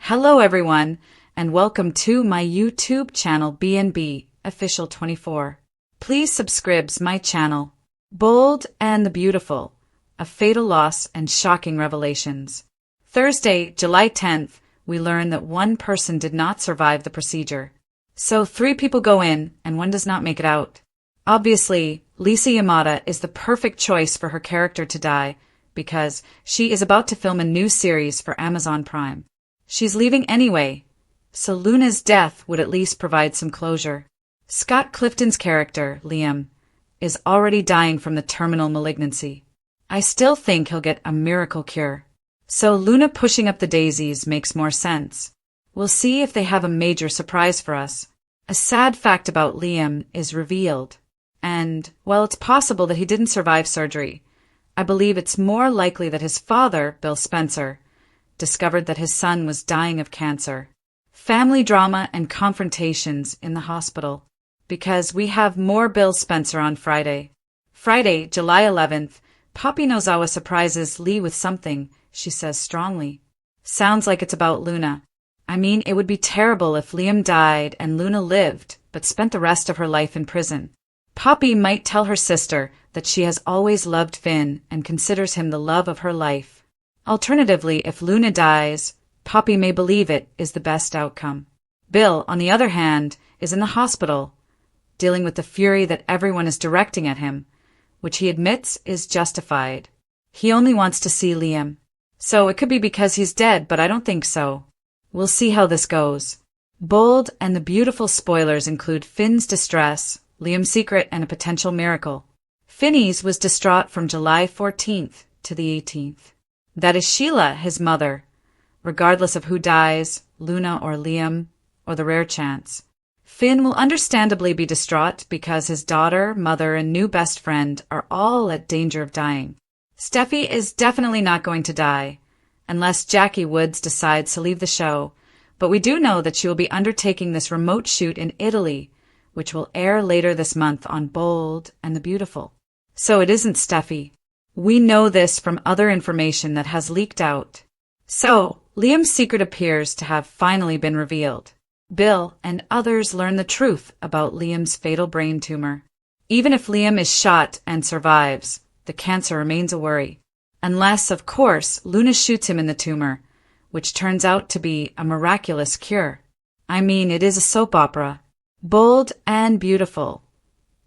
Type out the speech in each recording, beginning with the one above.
Hello everyone, and welcome to my YouTube channel BNB Official 24. Please subscribe my channel. Bold and the Beautiful, a fatal loss and shocking revelations. Thursday, July 10th, we learn that one person did not survive the procedure. So 3 people go in and 1 does not make it out. Obviously, Lisa Yamada is the perfect choice for her character to die because she is about to film a new series for Amazon Prime. She's leaving anyway, so Luna's death would at least provide some closure. Scott Clifton's character, Liam, is already dying from the terminal malignancy. I still think he'll get a miracle cure. So Luna pushing up the daisies makes more sense. We'll see if they have a major surprise for us. A sad fact about Liam is revealed. And, while it's possible that he didn't survive surgery, I believe it's more likely that his father, Bill Spencer, discovered that his son was dying of cancer. Family drama and confrontations in the hospital. Because we have more Bill Spencer on Friday. Friday, July 11th, Poppy Nozawa surprises Lee with something, she says strongly. Sounds like it's about Luna. I mean, it would be terrible if Liam died and Luna lived, but spent the rest of her life in prison. Poppy might tell her sister that she has always loved Finn and considers him the love of her life. Alternatively, if Luna dies, Poppy may believe it is the best outcome. Bill, on the other hand, is in the hospital, dealing with the fury that everyone is directing at him, which he admits is justified. He only wants to see Liam. So it could be because he's dead, but I don't think so. We'll see how this goes. Bold and the Beautiful spoilers include Finn's distress, Liam's secret, and a potential miracle. Finny's was distraught from July 14th to the 18th. That is Sheila, his mother, regardless of who dies, Luna or Liam, or the rare chance. Finn will understandably be distraught because his daughter, mother, and new best friend are all at danger of dying. Steffy is definitely not going to die, unless Jackie Woods decides to leave the show, but we do know that she will be undertaking this remote shoot in Italy, which will air later this month on Bold and the Beautiful. So it isn't Steffy. We know this from other information that has leaked out. So, Liam's secret appears to have finally been revealed. Bill and others learn the truth about Liam's fatal brain tumor. Even if Liam is shot and survives, the cancer remains a worry. Unless, of course, Luna shoots him in the tumor, which turns out to be a miraculous cure. I mean, it is a soap opera. Bold and Beautiful.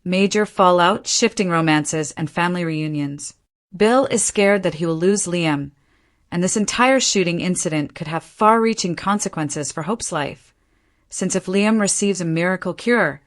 Major fallout, shifting romances, and family reunions. Bill is scared that he will lose Liam, and this entire shooting incident could have far-reaching consequences for Hope's life. Since if Liam receives a miracle cure,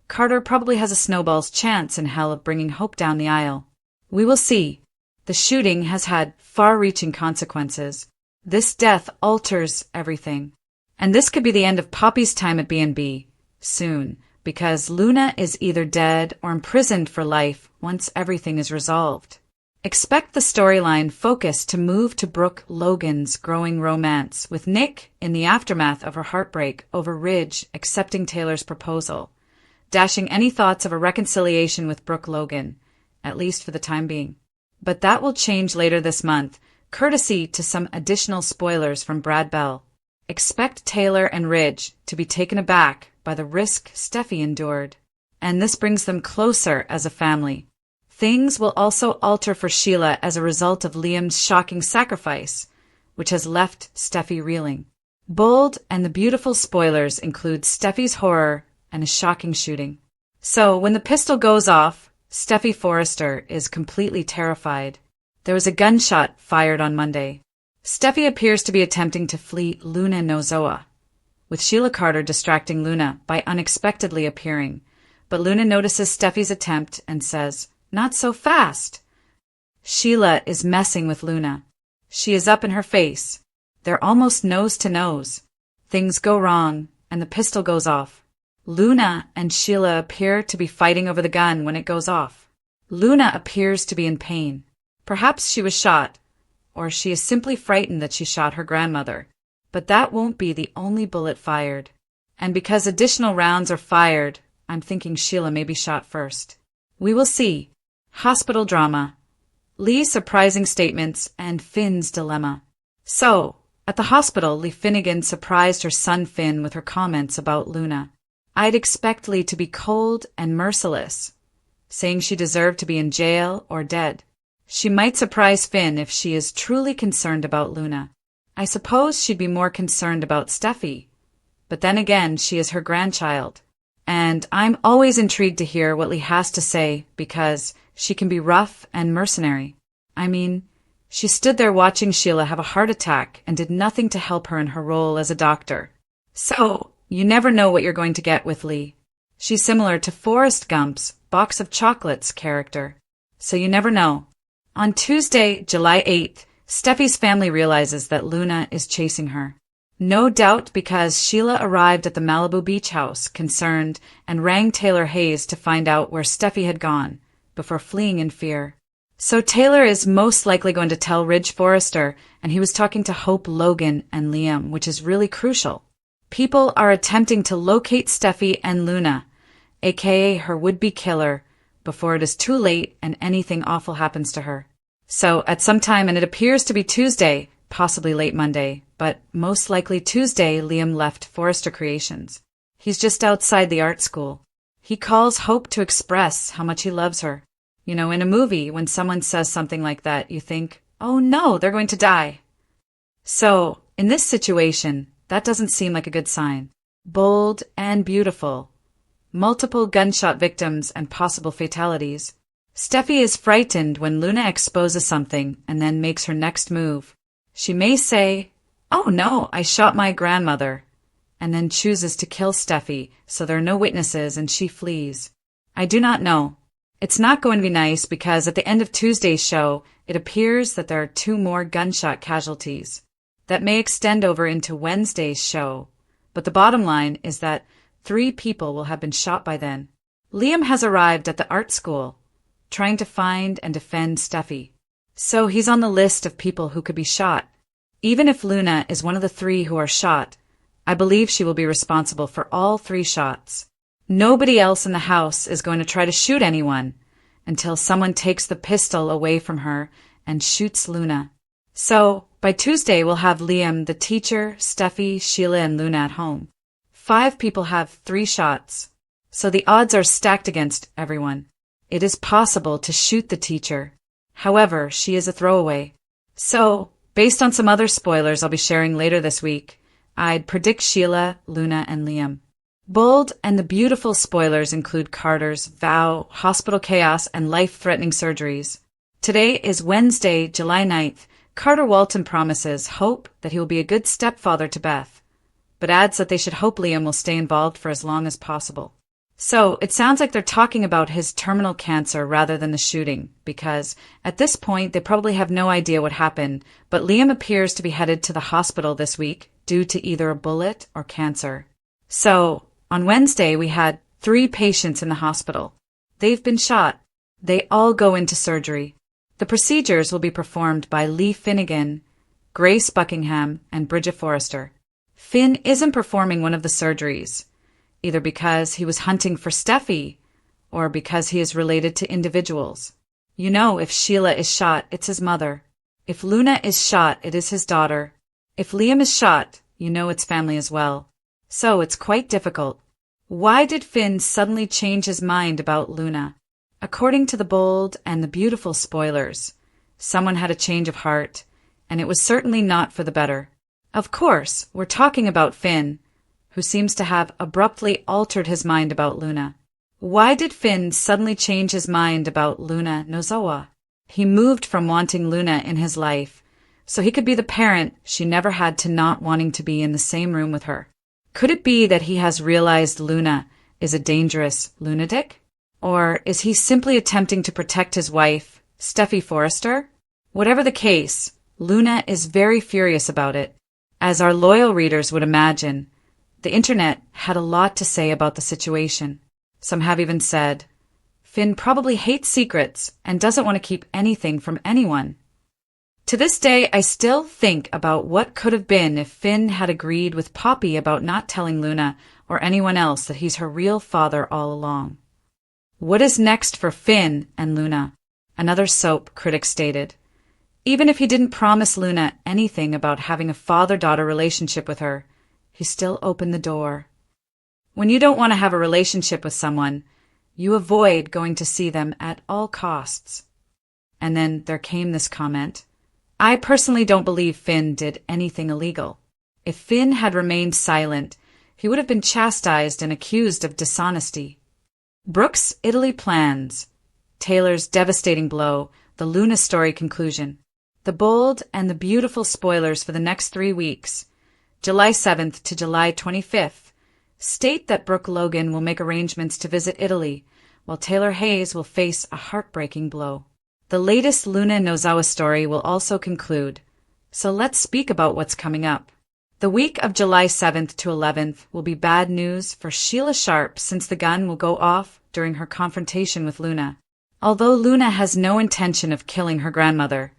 Carter probably has a snowball's chance in hell of bringing Hope down the aisle. We will see. The shooting has had far-reaching consequences. This death alters everything. And this could be the end of Poppy's time at B&B, soon, because Luna is either dead or imprisoned for life once everything is resolved. Expect the storyline focus to move to Brooke Logan's growing romance with Nick in the aftermath of her heartbreak over Ridge accepting Taylor's proposal, dashing any thoughts of a reconciliation with Brooke Logan, at least for the time being. But that will change later this month, courtesy to some additional spoilers from Brad Bell. Expect Taylor and Ridge to be taken aback by the risk Steffy endured, and this brings them closer as a family. Things will also alter for Sheila as a result of Liam's shocking sacrifice, which has left Steffy reeling. Bold and the Beautiful spoilers include Steffy's horror and a shocking shooting. So, when the pistol goes off, Steffy Forrester is completely terrified. There was a gunshot fired on Monday. Steffy appears to be attempting to flee Luna Nozawa, with Sheila Carter distracting Luna by unexpectedly appearing. But Luna notices Steffy's attempt and says, "Not so fast." Sheila is messing with Luna. She is up in her face. They're almost nose to nose. Things go wrong, and the pistol goes off. Luna and Sheila appear to be fighting over the gun when it goes off. Luna appears to be in pain. Perhaps she was shot, or she is simply frightened that she shot her grandmother. But that won't be the only bullet fired. And because additional rounds are fired, I'm thinking Sheila may be shot first. We will see. Hospital drama. Lee's surprising statements and Finn's dilemma. So, At the hospital, Lee Finnegan surprised her son Finn with her comments about Luna. I'd expect Lee to be cold and merciless, saying she deserved to be in jail or dead. She might surprise Finn if she is truly concerned about Luna. I suppose she'd be more concerned about Steffy, but then again, she is her grandchild. And I'm always intrigued to hear what Lee has to say because she can be rough and mercenary. I mean, she stood there watching Sheila have a heart attack and did nothing to help her in her role as a doctor. So, you never know what you're going to get with Lee. She's similar to Forrest Gump's Box of Chocolates character. So you never know. On Tuesday, July 8th, Steffy's family realizes that Luna is chasing her. No doubt because Sheila arrived at the Malibu beach house, concerned, and rang Taylor Hayes to find out where Steffy had gone, before fleeing in fear. So Taylor is most likely going to tell Ridge Forrester, and he was talking to Hope, Logan, and Liam, which is really crucial. People are attempting to locate Steffy and Luna, aka her would-be killer, before it is too late and anything awful happens to her. So, at some time, and it appears to be Tuesday, possibly late Monday, but most likely Tuesday, Liam left Forrester Creations. He's just outside the art school. He calls Hope to express how much he loves her. You know, in a movie, when someone says something like that, you think, oh no, they're going to die. So, in this situation, that doesn't seem like a good sign. Bold and beautiful. Multiple gunshot victims and possible fatalities. Steffy is frightened when Luna exposes something and then makes her next move. She may say, oh no, I shot my grandmother, and then chooses to kill Steffy so there are no witnesses and she flees. I do not know. It's not going to be nice because at the end of Tuesday's show, it appears that there are 2 more gunshot casualties. That may extend over into Wednesday's show, but the bottom line is that 3 people will have been shot by then. Liam has arrived at the art school, trying to find and defend Steffy. So he's on the list of people who could be shot. Even if Luna is one of the 3 who are shot, I believe she will be responsible for all 3 shots. Nobody else in the house is going to try to shoot anyone until someone takes the pistol away from her and shoots Luna. So, by Tuesday we'll have Liam, the teacher, Steffy, Sheila, and Luna at home. 5 people have 3 shots, so the odds are stacked against everyone. It is possible to shoot the teacher. However, she is a throwaway. So, based on some other spoilers I'll be sharing later this week, I'd predict Sheila, Luna, and Liam. Bold and the beautiful spoilers include Carter's vow, hospital chaos, and life-threatening surgeries. Today is Wednesday, July 9th. Carter Walton promises Hope that he will be a good stepfather to Beth, but adds that they should hope Liam will stay involved for as long as possible. So, it sounds like they're talking about his terminal cancer rather than the shooting, because at this point they probably have no idea what happened, but Liam appears to be headed to the hospital this week due to either a bullet or cancer. So, on Wednesday we had 3 patients in the hospital. They've been shot. They all go into surgery. The procedures will be performed by Lee Finnegan, Grace Buckingham, and Bridget Forrester. Finn isn't performing one of the surgeries, either because he was hunting for Steffy or because he is related to individuals. You know, if Sheila is shot, it's his mother. If Luna is shot, it is his daughter. If Liam is shot, you know it's family as well. So it's quite difficult. Why did Finn suddenly change his mind about Luna? According to the bold and the beautiful spoilers, someone had a change of heart, and it was certainly not for the better. Of course, we're talking about Finn, who seems to have abruptly altered his mind about Luna. Why did Finn suddenly change his mind about Luna Nozowa? He moved from wanting Luna in his life, so he could be the parent she never had to not wanting to be in the same room with her. Could it be that he has realized Luna is a dangerous lunatic? Or is he simply attempting to protect his wife, Steffy Forrester? Whatever the case, Luna is very furious about it. As our loyal readers would imagine, the internet had a lot to say about the situation. Some have even said, Finn probably hates secrets and doesn't want to keep anything from anyone. To this day, I still think about what could have been if Finn had agreed with Poppy about not telling Luna or anyone else that he's her real father all along. What is next for Finn and Luna? Another soap critic stated, Even if he didn't promise Luna anything about having a father-daughter relationship with her, he still opened the door. When you don't want to have a relationship with someone, you avoid going to see them at all costs. And then there came this comment. I personally don't believe Finn did anything illegal. If Finn had remained silent, he would have been chastised and accused of dishonesty. Brooke's Italy plans. Taylor's devastating blow. The Luna story conclusion. The bold and the beautiful spoilers for the next 3 weeks, July 7th to July 25th, state that Brooke Logan will make arrangements to visit Italy, while Taylor Hayes will face a heartbreaking blow. The latest Luna Nozawa story will also conclude, so let's speak about what's coming up. The week of July 7th to 11th will be bad news for Sheila Sharp since the gun will go off during her confrontation with Luna. Although Luna has no intention of killing her grandmother,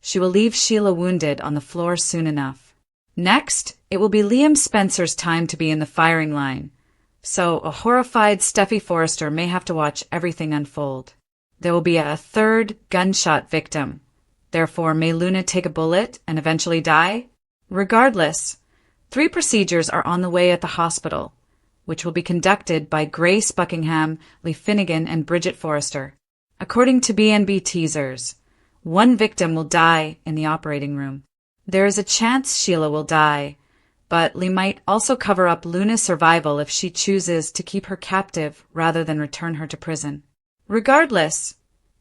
she will leave Sheila wounded on the floor soon enough. Next, it will be Liam Spencer's time to be in the firing line, so a horrified Steffy Forrester may have to watch everything unfold. There will be a third gunshot victim. Therefore, may Luna take a bullet and eventually die? Regardless, 3 procedures are on the way at the hospital, which will be conducted by Grace Buckingham, Lee Finnegan, and Bridget Forrester. According to BNB teasers, 1 victim will die in the operating room. There is a chance Sheila will die, but Lee might also cover up Luna's survival if she chooses to keep her captive rather than return her to prison. Regardless,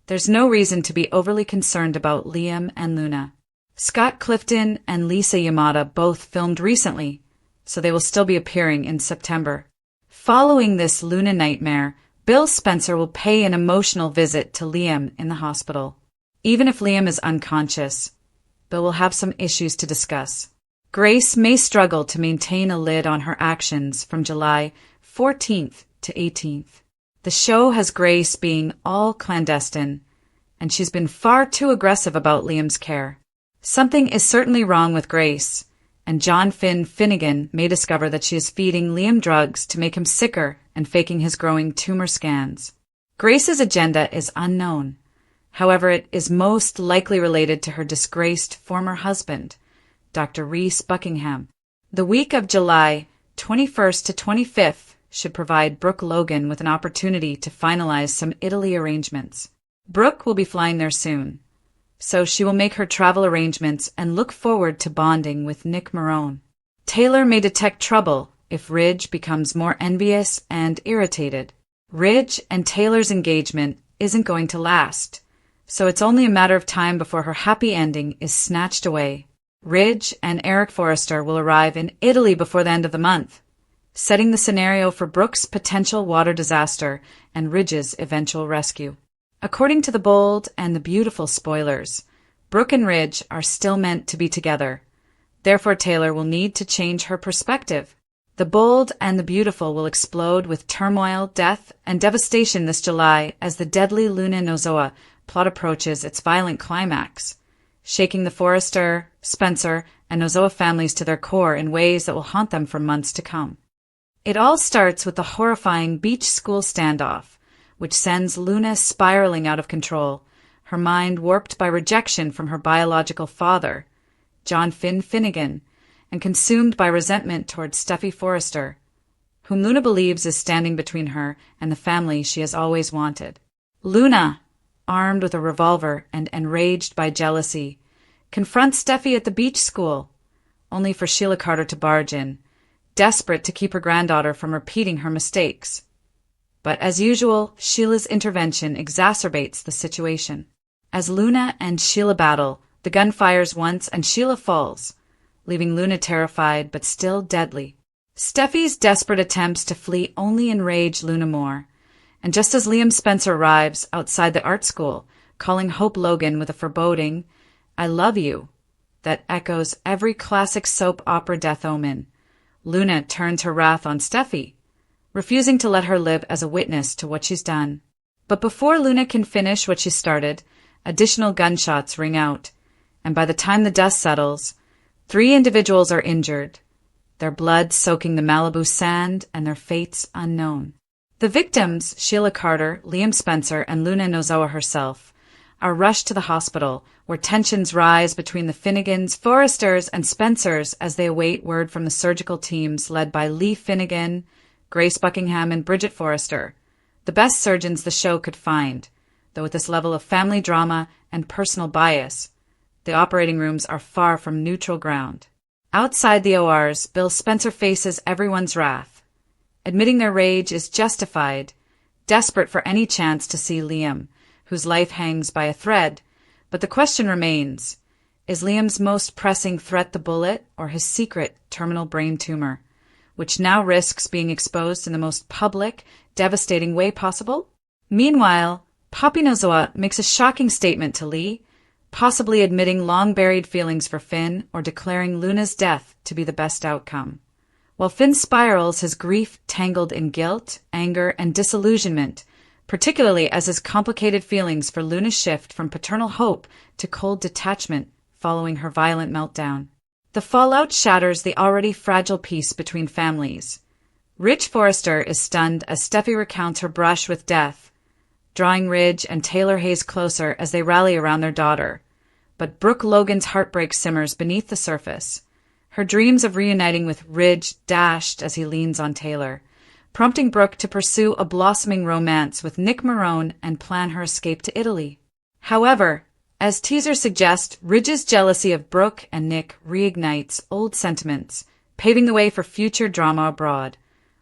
there's no reason to be overly concerned about Liam and Luna. Scott Clifton and Lisa Yamada both filmed recently, so they will still be appearing in September. Following this Luna nightmare, Bill Spencer will pay an emotional visit to Liam in the hospital. Even if Liam is unconscious, Bill will have some issues to discuss. Grace may struggle to maintain a lid on her actions from July 14th to 18th. The show has Grace being all clandestine, and she's been far too aggressive about Liam's care. Something is certainly wrong with Grace, and John Finn Finnegan may discover that she is feeding Liam drugs to make him sicker and faking his growing tumor scans. Grace's agenda is unknown. However, it is most likely related to her disgraced former husband, Dr. Reese Buckingham. The week of July 21st to 25th should provide Brooke Logan with an opportunity to finalize some Italy arrangements. Brooke will be flying there soon, so she will make her travel arrangements and look forward to bonding with Nick Marone. Taylor may detect trouble if Ridge becomes more envious and irritated. Ridge and Taylor's engagement isn't going to last, so it's only a matter of time before her happy ending is snatched away. Ridge and Eric Forrester will arrive in Italy before the end of the month, setting the scenario for Brooke's potential water disaster and Ridge's eventual rescue. According to the bold and the beautiful spoilers, Brooke and Ridge are still meant to be together. Therefore, Taylor will need to change her perspective. The bold and the beautiful will explode with turmoil, death, and devastation this July as the deadly Luna Nozawa plot approaches its violent climax, shaking the Forrester, Spencer, and Nozawa families to their core in ways that will haunt them for months to come. It all starts with the horrifying beach school standoff, which sends Luna spiraling out of control, her mind warped by rejection from her biological father, John Finn Finnegan, and consumed by resentment towards Steffy Forrester, whom Luna believes is standing between her and the family she has always wanted. Luna, armed with a revolver and enraged by jealousy, confronts Steffy at the beach school, only for Sheila Carter to barge in, desperate to keep her granddaughter from repeating her mistakes. But as usual, Sheila's intervention exacerbates the situation. As Luna and Sheila battle, the gun fires once and Sheila falls, leaving Luna terrified but still deadly. Steffy's desperate attempts to flee only enrage Luna more, and just as Liam Spencer arrives outside the art school, calling Hope Logan with a foreboding, "I love you," that echoes every classic soap opera death omen, Luna turns her wrath on Steffy, refusing to let her live as a witness to what she's done. But before Luna can finish what she started, additional gunshots ring out, and by the time the dust settles, 3 individuals are injured, their blood soaking the Malibu sand and their fates unknown. The victims, Sheila Carter, Liam Spencer, and Luna Nozawa herself, are rushed to the hospital, where tensions rise between the Finnegans, Forresters, and Spencers as they await word from the surgical teams led by Lee Finnegan, Grace Buckingham, and Bridget Forrester, the best surgeons the show could find, though with this level of family drama and personal bias, the operating rooms are far from neutral ground. Outside the ORs, Bill Spencer faces everyone's wrath. Admitting their rage is justified, desperate for any chance to see Liam, whose life hangs by a thread, but the question remains, is Liam's most pressing threat the bullet or his secret terminal brain tumor, which now risks being exposed in the most public, devastating way possible? Meanwhile, Papi Nozoa makes a shocking statement to Lee, possibly admitting long-buried feelings for Finn or declaring Luna's death to be the best outcome. While Finn spirals, his grief tangled in guilt, anger, and disillusionment, particularly as his complicated feelings for Luna shift from paternal hope to cold detachment following her violent meltdown. The fallout shatters the already fragile peace between families. Rich Forrester is stunned as Steffy recounts her brush with death, drawing Ridge and Taylor Hayes closer as they rally around their daughter. But Brooke Logan's heartbreak simmers beneath the surface, her dreams of reuniting with Ridge dashed as he leans on Taylor, prompting Brooke to pursue a blossoming romance with Nick Marone and plan her escape to Italy. However, as teasers suggest, Ridge's jealousy of Brooke and Nick reignites old sentiments, paving the way for future drama abroad,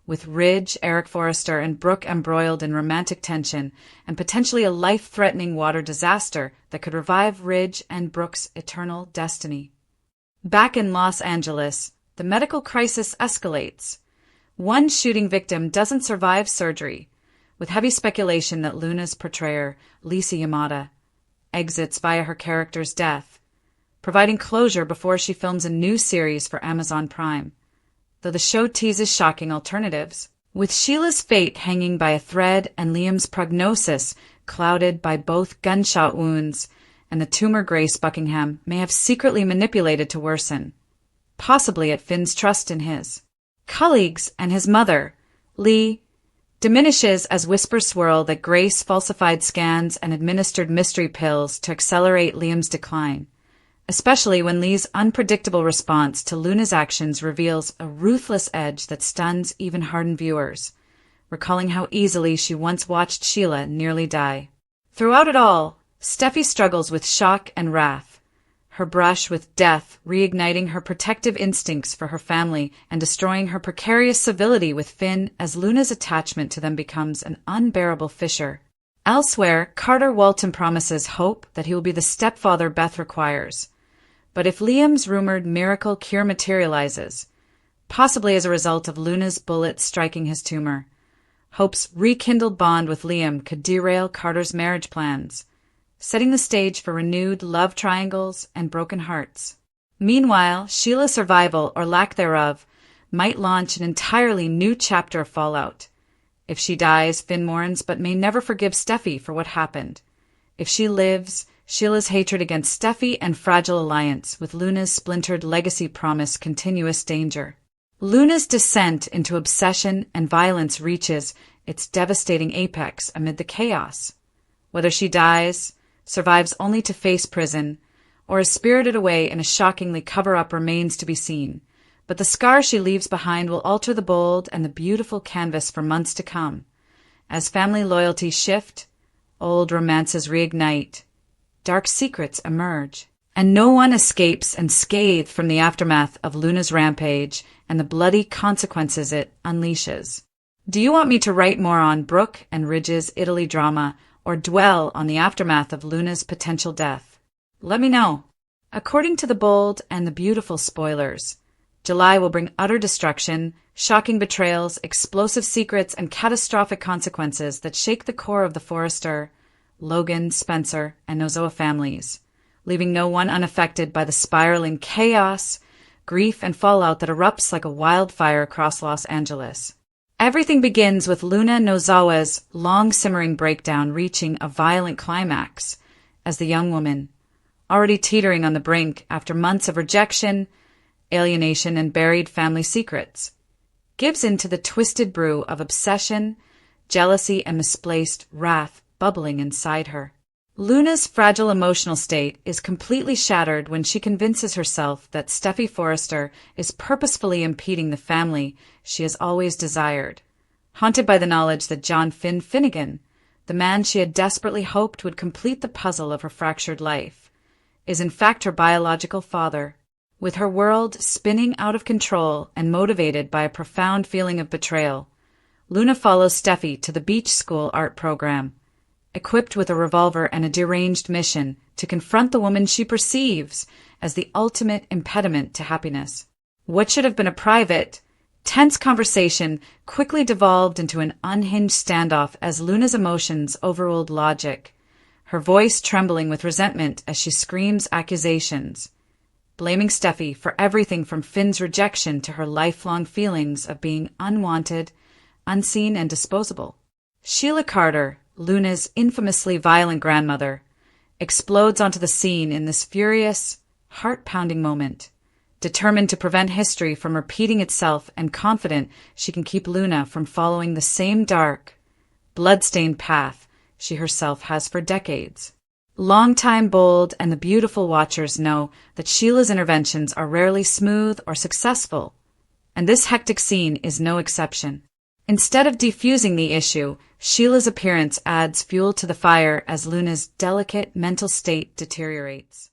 with Ridge, Eric Forrester, and Brooke embroiled in romantic tension and potentially a life-threatening water disaster that could revive Ridge and Brooke's eternal destiny. Back in Los Angeles, the medical crisis escalates. One shooting victim doesn't survive surgery, with heavy speculation that Luna's portrayer, Lisa Yamada, exits via her character's death, providing closure before she films a new series for Amazon Prime, though the show teases shocking alternatives. With Sheila's fate hanging by a thread and Liam's prognosis clouded by both gunshot wounds and the tumor Grace Buckingham may have secretly manipulated to worsen, possibly at Finn's trust in his colleagues and his mother, Lee, diminishes as whispers swirl that Grace falsified scans and administered mystery pills to accelerate Liam's decline, especially when Lee's unpredictable response to Luna's actions reveals a ruthless edge that stuns even hardened viewers, recalling how easily she once watched Sheila nearly die. Throughout it all, Steffy struggles with shock and wrath, her brush with death reigniting her protective instincts for her family and destroying her precarious civility with Finn as Luna's attachment to them becomes an unbearable fissure. Elsewhere, Carter Walton promises hope that he will be the stepfather Beth requires. But if Liam's rumored miracle cure materializes, possibly as a result of Luna's bullet striking his tumor, Hope's rekindled bond with Liam could derail Carter's marriage plans, setting the stage for renewed love triangles and broken hearts. Meanwhile, Sheila's survival, or lack thereof, might launch an entirely new chapter of fallout. If she dies, Finn mourns but may never forgive Steffy for what happened. If she lives, Sheila's hatred against Steffy and fragile alliance with Luna's splintered legacy promise continuous danger. Luna's descent into obsession and violence reaches its devastating apex amid the chaos. Whether she dies, survives only to face prison, or is spirited away in a shockingly cover-up remains to be seen, but the scar she leaves behind will alter the bold and the beautiful canvas for months to come. As family loyalties shift, old romances reignite, dark secrets emerge, and no one escapes unscathed from the aftermath of Luna's rampage and the bloody consequences it unleashes. Do you want me to write more on Brooke and Ridge's Italy drama, or dwell on the aftermath of Luna's potential death? Let me know. According to the bold and the beautiful spoilers, July will bring utter destruction, shocking betrayals, explosive secrets, and catastrophic consequences that shake the core of the Forrester, Logan, Spencer, and Nozoa families, leaving no one unaffected by the spiraling chaos, grief, and fallout that erupts like a wildfire across Los Angeles. Everything begins with Luna Nozawa's long-simmering breakdown reaching a violent climax as the young woman, already teetering on the brink after months of rejection, alienation, and buried family secrets, gives in to the twisted brew of obsession, jealousy, and misplaced wrath bubbling inside her. Luna's fragile emotional state is completely shattered when she convinces herself that Steffy Forrester is purposefully impeding the family she has always desired. Haunted by the knowledge that John Finnegan, the man she had desperately hoped would complete the puzzle of her fractured life, is in fact her biological father. With her world spinning out of control and motivated by a profound feeling of betrayal, Luna follows Steffy to the beach school art program, equipped with a revolver and a deranged mission to confront the woman she perceives as the ultimate impediment to happiness. What should have been a private, tense conversation quickly devolved into an unhinged standoff as Luna's emotions overruled logic, her voice trembling with resentment as she screams accusations, blaming Steffy for everything from Finn's rejection to her lifelong feelings of being unwanted, unseen, and disposable. Sheila Carter, Luna's infamously violent grandmother, explodes onto the scene in this furious, heart-pounding moment, determined to prevent history from repeating itself and confident she can keep Luna from following the same dark, blood-stained path she herself has for decades. Longtime Bold and the Beautiful watchers know that Sheila's interventions are rarely smooth or successful, and this hectic scene is no exception. Instead of defusing the issue, Sheila's appearance adds fuel to the fire as Luna's delicate mental state deteriorates.